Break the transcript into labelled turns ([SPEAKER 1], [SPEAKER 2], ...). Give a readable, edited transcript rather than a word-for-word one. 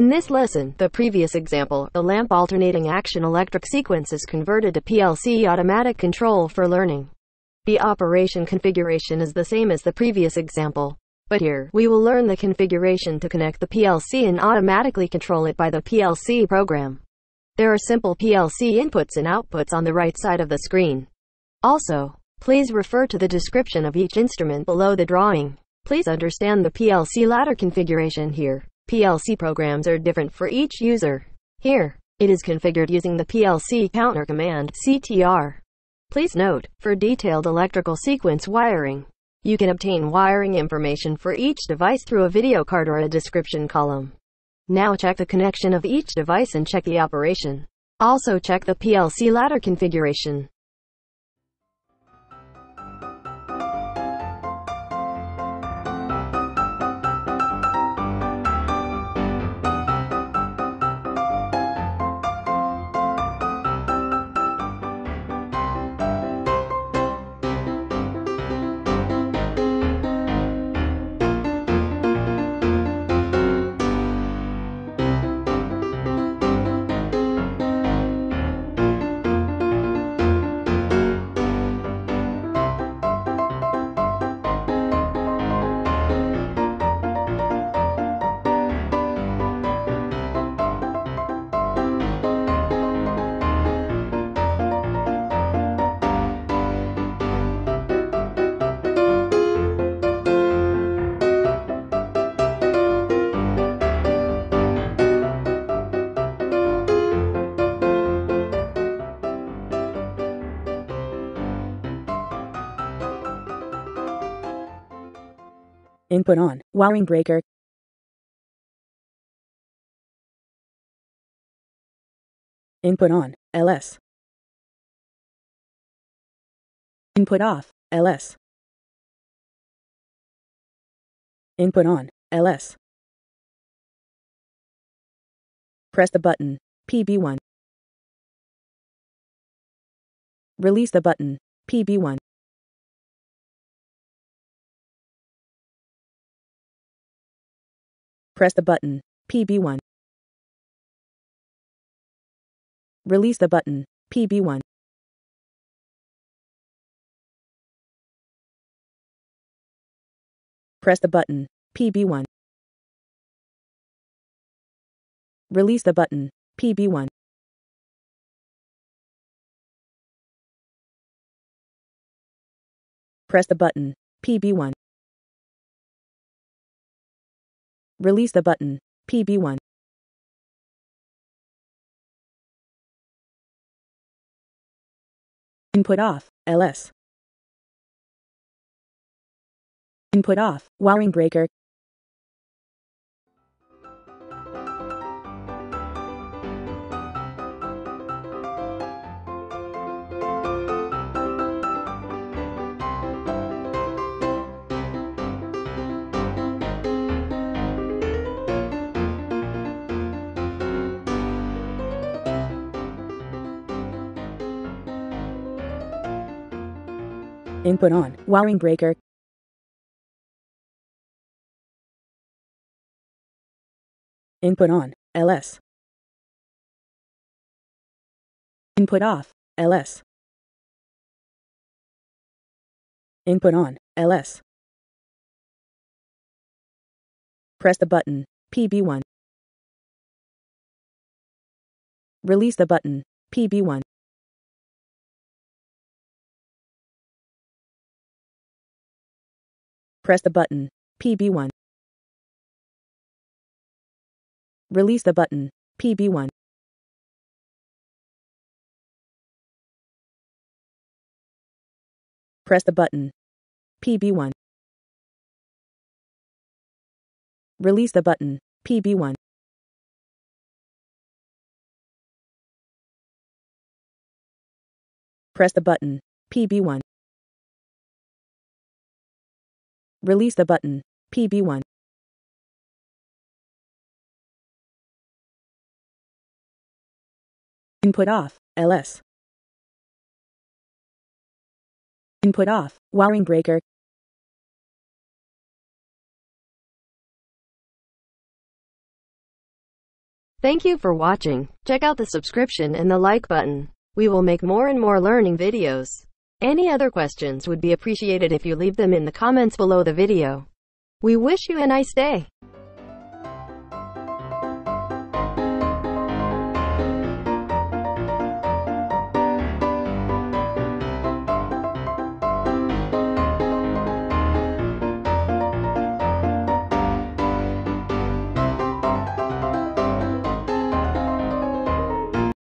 [SPEAKER 1] In this lesson, the previous example, the lamp alternating action electric sequence is converted to PLC automatic control for learning. The operation configuration is the same as the previous example, but here, we will learn the configuration to connect the PLC and automatically control it by the PLC program. There are simple PLC inputs and outputs on the right side of the screen. Also, please refer to the description of each instrument below the drawing. Please understand the PLC ladder configuration here. PLC programs are different for each user. Here, it is configured using the PLC counter command, CTR. Please note, for detailed electrical sequence wiring, you can obtain wiring information for each device through a video card or a description column. Now check the connection of each device and check the operation. Also check the PLC ladder configuration.
[SPEAKER 2] Input on, wiring breaker. Input on, LS. Input off, LS. Input on, LS. Press the button, PB1. Release the button, PB1. Press the button, PB1. Release the button, PB1. Press the button, PB1. Release the button, PB1. Press the button, PB1. Release the button, PB1. Input off, LS. Input off, wiring breaker. Input on, wiring breaker. Input on, LS. Input off, LS. Input on, LS. Press the button, PB1. Release the button, PB1. Press the button, PB1. Release the button, PB1. Press the button, PB1. Release the button, PB1. Press the button, PB1. Release the button, PB1. Input off, LS. Input off, wiring breaker.
[SPEAKER 1] Thank you for watching. Check out the subscription and the like button. We will make more and more learning videos. Any other questions would be appreciated if you leave them in the comments below the video. We wish you a nice day.